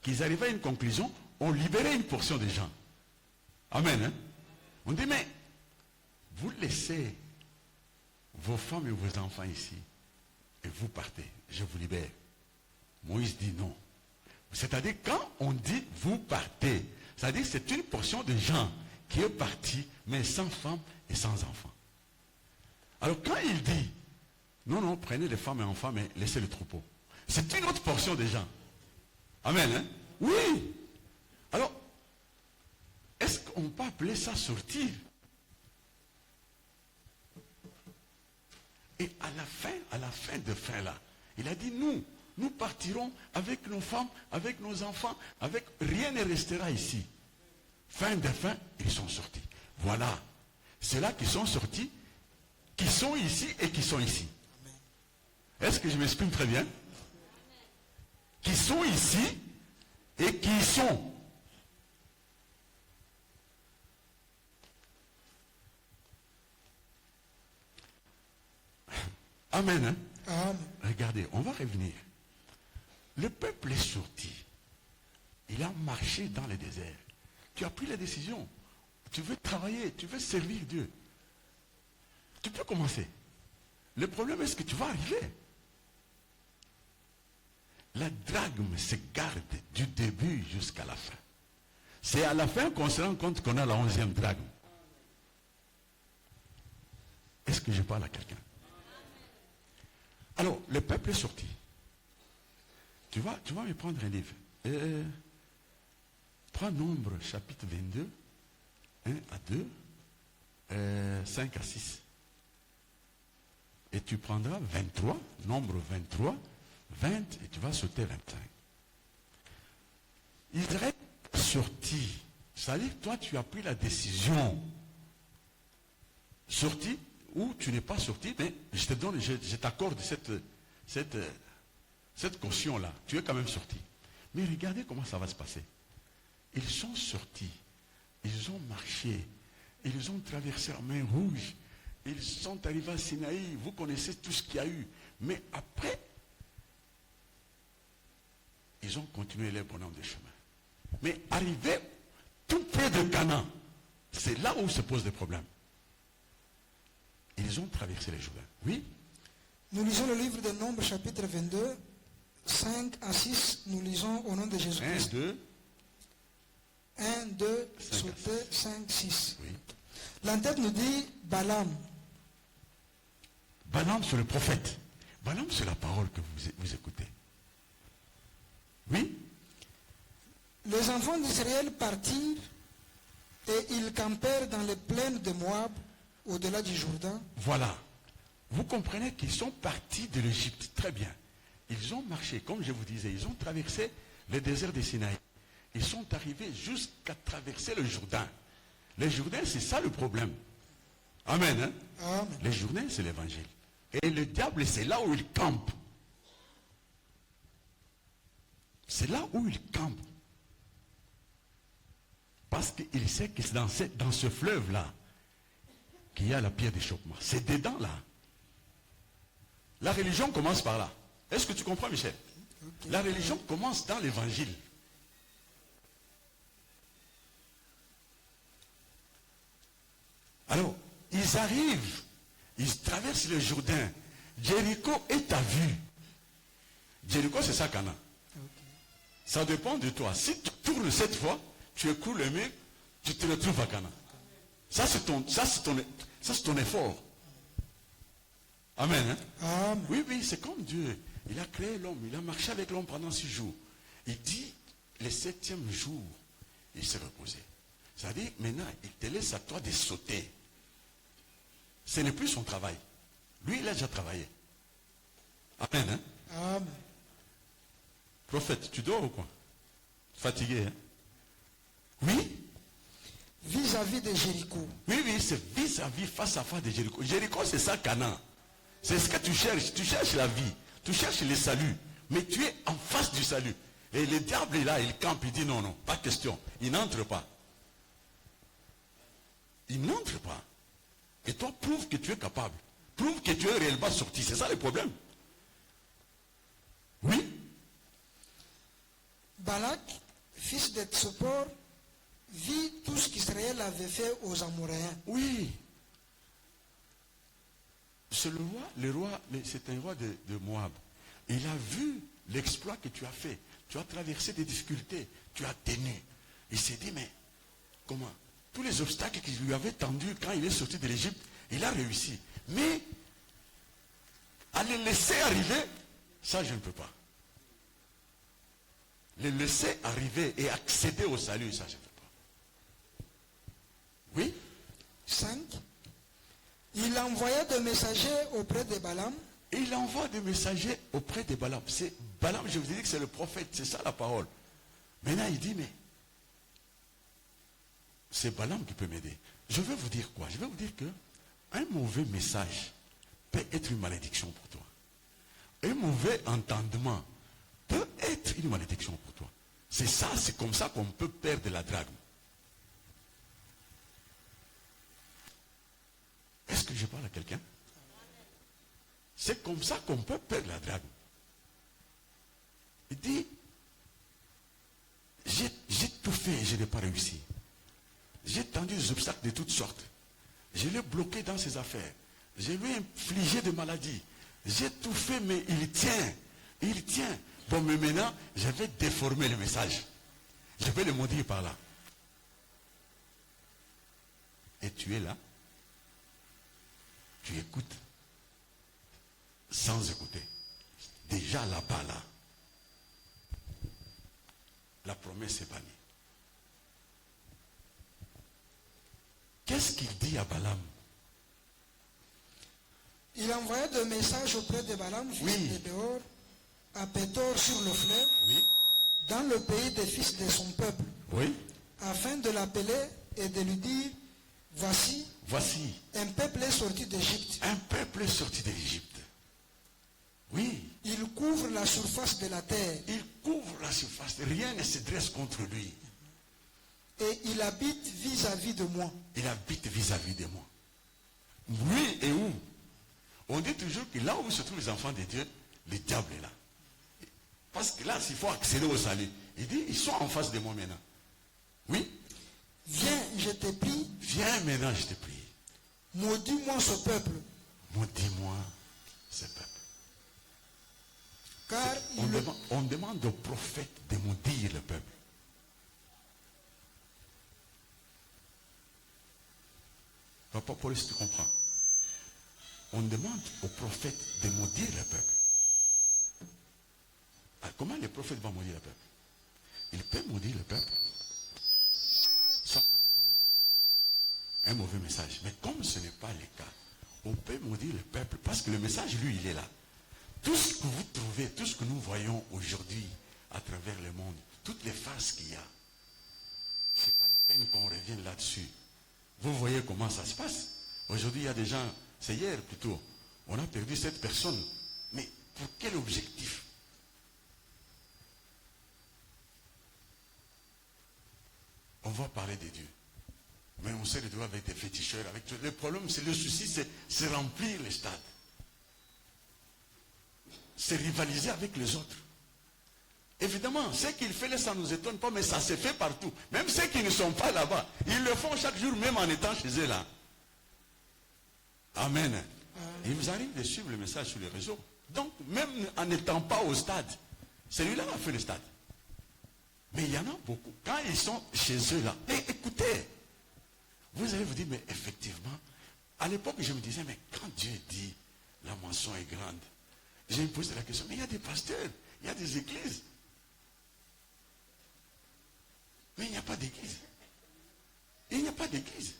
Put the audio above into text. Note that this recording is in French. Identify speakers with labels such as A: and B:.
A: qu'ils arrivaient à une conclusion, on libérait une portion des gens. Amen. Hein? On dit, mais vous laissez vos femmes et vos enfants ici et vous partez, je vous libère. Moïse dit non. C'est-à-dire, quand on dit vous partez, c'est-à-dire que c'est une portion de gens qui est partie, mais sans femmes et sans enfants. Alors quand il dit, non, non, prenez les femmes et enfants, mais laissez le troupeau. C'est une autre portion de gens. Amen. Hein? Oui. Alors, est-ce qu'on peut appeler ça sortir? Et à la fin de fin là, il a dit, nous partirons avec nos femmes, avec nos enfants, avec rien ne restera ici. Fin de fin, ils sont sortis. Voilà. C'est là qu'ils sont sortis, qui sont ici et qui sont ici. Est-ce que je m'exprime très bien? Qui sont ici et qui y sont. Amen. Hein?
B: Amen.
A: Regardez, on va revenir. Le peuple est sorti. Il a marché dans le désert. Tu as pris la décision. Tu veux travailler, tu veux servir Dieu. Tu peux commencer. Le problème est-ce que tu vas arriver. La drachme se garde du début jusqu'à la fin. C'est à la fin qu'on se rend compte qu'on a la 11e drachme. Est-ce que je parle à quelqu'un? Alors, le peuple est sorti. Tu vas me prendre un livre. Prends Nombre, chapitre 22, 1 à 2, 5 à 6. Et tu prendras 23, Nombre 23, 20, et tu vas sauter 25. Israël est sorti. C'est-à-dire que toi, tu as pris la décision. Sorti, ou tu n'es pas sorti, mais je t'accorde cette caution-là. Tu es quand même sorti. Mais regardez comment ça va se passer. Ils sont sortis. Ils ont marché. Ils ont traversé la mer Rouge. Ils sont arrivés à Sinaï. Vous connaissez tout ce qu'il y a eu. Mais après, ils ont continué leur bonhomme de chemin. Mais arrivés tout près de Canaan, c'est là où se posent des problèmes. Ils ont traversé les Jourdains. Oui?
B: Nous lisons le livre de Nombre, chapitre 22, 5 à 6. Nous lisons au nom de Jésus-Christ. 1, 2, sauter, 5, 6.
A: Oui.
B: L'entête nous dit Balaam.
A: Balaam, c'est le prophète. Balaam, c'est la parole que vous écoutez. Oui?
B: Les enfants d'Israël partirent et ils campèrent dans les plaines de Moab, au-delà du Jourdain.
A: Voilà. Vous comprenez qu'ils sont partis de l'Égypte. Très bien. Ils ont marché, comme je vous disais, ils ont traversé le désert de Sinaï. Ils sont arrivés jusqu'à traverser le Jourdain. Le Jourdain, c'est ça le problème. Amen. Hein?
B: Amen.
A: Le Jourdain, c'est l'évangile. Et le diable, c'est là où il campe. C'est là où il campe. Parce qu'il sait que c'est dans ce fleuve-là qu'il y a la pierre d'achoppement. C'est dedans là. La religion commence par là. Est-ce que tu comprends, Michel? Okay. La religion commence dans l'évangile. Alors, ils arrivent, ils traversent le Jourdain. Jéricho est à vue. Jéricho, c'est ça, Canaan. Okay. Ça dépend de toi. Si tu tournes cette fois, tu écoules le mur, tu te retrouves à Canaan. Ça, c'est ton effort. Amen. Hein?
B: Amen.
A: Oui, oui, c'est comme Dieu. Il a créé l'homme, il a marché avec l'homme pendant 6 jours. Il dit, le 7e jour, il s'est reposé. C'est-à-dire, maintenant, il te laisse à toi de sauter. Ce n'est plus son travail. Lui, il a déjà travaillé. Amen. Hein?
B: Amen.
A: Prophète, tu dors ou quoi? Fatigué, hein? Oui?
B: Vis-à-vis de Jéricho.
A: Oui, oui, c'est vis-à-vis, face à face de Jéricho. Jéricho, c'est ça, Canaan. C'est ce que tu cherches. Tu cherches la vie. Tu cherches le salut. Mais tu es en face du salut. Et le diable est là, il campe, il dit non, non, pas question. Il n'entre pas. Il n'entre pas. Et toi, prouve que tu es capable. Prouve que tu es réellement sorti. C'est ça le problème. Oui.
B: Balak, fils de Tsippor, vit tout ce qu'Israël avait fait aux Amoréens.
A: Oui. C'est c'est un roi de Moab. Il a vu l'exploit que tu as fait. Tu as traversé des difficultés. Tu as tenu. Il s'est dit, mais comment? Tous les obstacles qu'il lui avait tendus quand il est sorti de l'Égypte, il a réussi. Mais à les laisser arriver, ça je ne peux pas. Les laisser arriver et accéder au salut, ça je ne peux pas. Oui?
B: 5. Il envoya des messagers auprès de Balaam.
A: Et il envoie des messagers auprès de Balaam. C'est Balaam, je vous ai dit que c'est le prophète, c'est ça la parole. Maintenant il dit, mais c'est Balaam qui peut m'aider. Je vais vous dire quoi? Je vais vous dire que un mauvais message peut être une malédiction pour toi. Un mauvais entendement peut être une malédiction pour toi. C'est ça, c'est comme ça qu'on peut perdre la drague. Est-ce que je parle à quelqu'un? C'est comme ça qu'on peut perdre la drague. Il dit, j'ai tout fait et je n'ai pas réussi. J'ai tendu des obstacles de toutes sortes. Je l'ai bloqué dans ses affaires. Je lui ai infligé des maladies. J'ai tout fait, mais il tient. Il tient. Bon, mais maintenant, je vais déformer le message. Je vais le maudire par là. Et tu es là. Tu écoutes. Sans écouter. Déjà là-bas, là. La promesse est bannie. Qu'est-ce qu'il dit à Balaam?
B: Il envoya des messages auprès de Balaam, fils
A: Oui.
B: de Béor, à Pétor sur le fleuve,
A: Oui.
B: dans le pays des fils de son peuple,
A: Oui.
B: afin de l'appeler et de lui dire, voici,
A: Voici
B: un peuple est sorti d'Égypte.
A: un peuple sorti de l'Égypte. Oui.
B: Il couvre la surface de la terre
A: Il couvre la surface. Rien ne se dresse contre lui.
B: et il habite vis-à-vis de moi.
A: Il habite vis-à-vis de moi. Oui et où? On dit toujours que là où se trouvent les enfants de Dieu, le diable est là. Parce que là, s'il faut accéder au salut, il dit, ils sont en face de moi maintenant. Oui?
B: Viens, je te prie,
A: Viens maintenant, je te prie.
B: maudis-moi ce peuple,
A: Maudis-moi ce peuple.
B: car
A: On demande au prophète de maudire le peuple. Papa Paul, si tu comprends. On demande au prophète de maudire le peuple. Alors, comment le prophète va maudire le peuple? Il peut maudire le peuple, soit en donnant un mauvais message. Mais comme ce n'est pas le cas, on peut maudire le peuple parce que le message, lui, il est là. Tout ce que vous trouvez, tout ce que nous voyons aujourd'hui à travers le monde, toutes les farces qu'il y a, ce n'est pas la peine qu'on revienne là-dessus. Vous voyez comment ça se passe. Aujourd'hui, il y a des gens, c'est hier plutôt, on a perdu cette personne. Mais pour quel objectif? On va parler de Dieu. Mais on se retrouve avec des féticheurs, avec tout. Le problème, c'est le souci, c'est remplir les stades. C'est rivaliser avec les autres. Évidemment, ce qu'il fait là, ça ne nous étonne pas, mais ça se fait partout. Même ceux qui ne sont pas là-bas, ils le font chaque jour, même en étant chez eux là. Amen. Il vous arrive de suivre le message sur les réseaux. Donc, même en n'étant pas au stade, celui-là a fait le stade. Mais il y en a beaucoup. Quand ils sont chez eux là, mais écoutez, vous allez vous dire, mais effectivement, à l'époque, je me disais, mais quand Dieu dit, la moisson est grande, j'ai posé la question, mais il y a des pasteurs, il y a des églises. Mais il n'y a pas d'église. Il n'y a pas d'église.